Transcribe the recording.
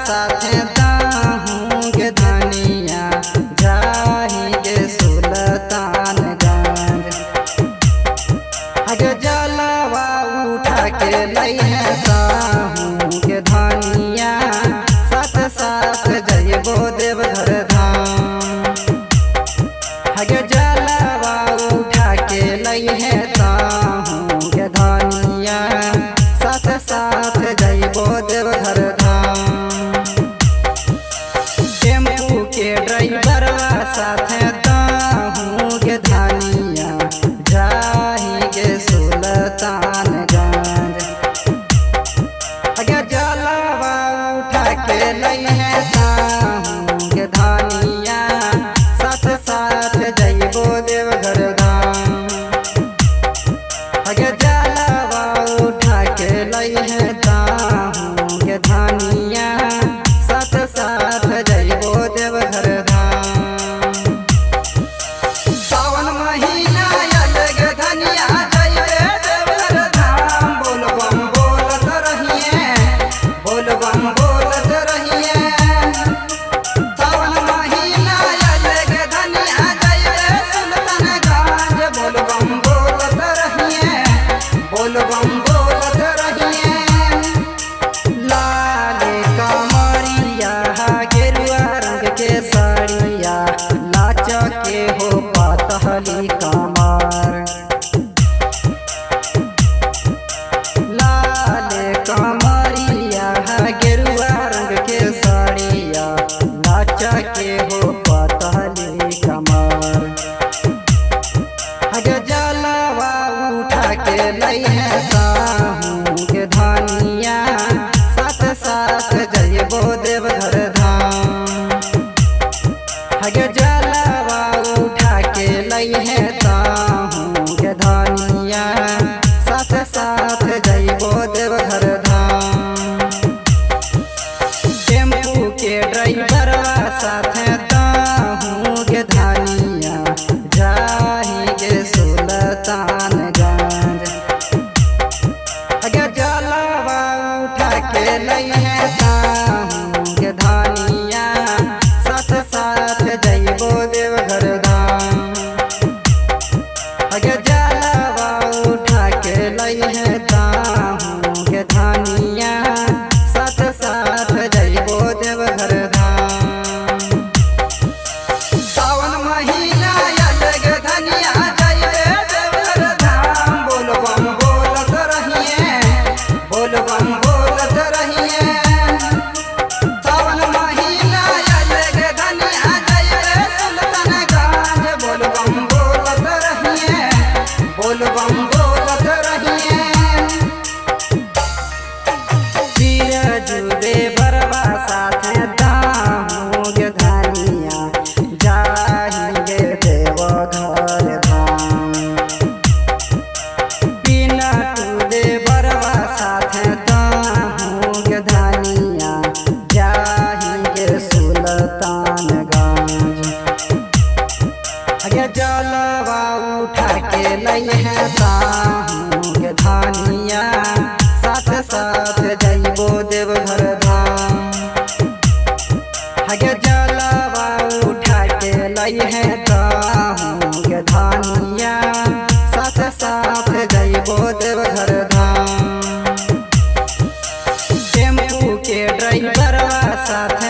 साथे दाहूँ के धनिया जाएंगे सुल्तानगंज। आगे जलवा उठा के लइहे दाहूँ के धनिया साथ साथ जइबो देवघर धाम। आगे जलवा उठा के लइहे दाहूँ के धनिया साथ साथ जइबो देवघर धाम। टेम्पू के ड्राइवरवा साथे दाहूँ के धनिया जाएंगे सुल्तानगंज। आगे जलवा उठा के लइहे दाहूँ के धनिया साथ साथ जइबो देवघर धाम। आगे जलवा उठा के लइहे दाहूँ के धनिया साथ साथ जइबो देवघर धाम। सावन महीना अलग धनिया जइबे देवघर धाम। बोल बम बोलत रहिए, बोल बम बोलत रहिए। सावन महीना अलग धनिया जइबे सुल्तानगंज। बोल बम बोलत रहिए, बोल बम बोलत रहिए। लाल कमरिया गेरुआ रंग के साड़िया नाच के हो पातहली कमर। लाल कमरिया गेरुआ रंग के साड़िया नाच के हो पातहली कमर। आगे जलवा उठा के लइहे दाहूँ के धनिया साथ साथ जइबो देवघर धाम। आगे जलवा उठा के लइहे दाहूँ के धनिया साथ साथ जइबो देवघर धाम। टेम्पू के ड्राइवरवा साथे दाहूँ के धनिया जाएंगे सुल्तानगंज। आगे जलवा उठा के लइहे दाहूँ के धनिया साथ साथ जइबो देवघर धाम। आगे जलवा उठा के लइहे दाहूँ के धनिया साथ साथ जइबो देवघर धाम। सावन महीना अलग धनिया जइबे देवघर धाम। बोल बम बोलत रहिए, बोल बम बोलत रहिए। सावन महीना अलग धनिया जइबे सुल्तानगंज। बोल बम बोलत रहिए, बोल बम बोलत रहिए। बिरजू देवरवा साथे दाहूँ के धनिया जाएंगे देवघर धाम। बिनटू देवरवा साथे दाहूँ के धनिया जाएंगे सुल्तानगंज। आगे जलवा उठा के लइहे दाहूँ के धनिया साथ साथ जइबो देवघर धाम। आगे जलवा उठा के लइहे दाहूँ के धनिया साथ साथ जइबो देवघर धाम। टेम्पू के ड्राइवरवा साथे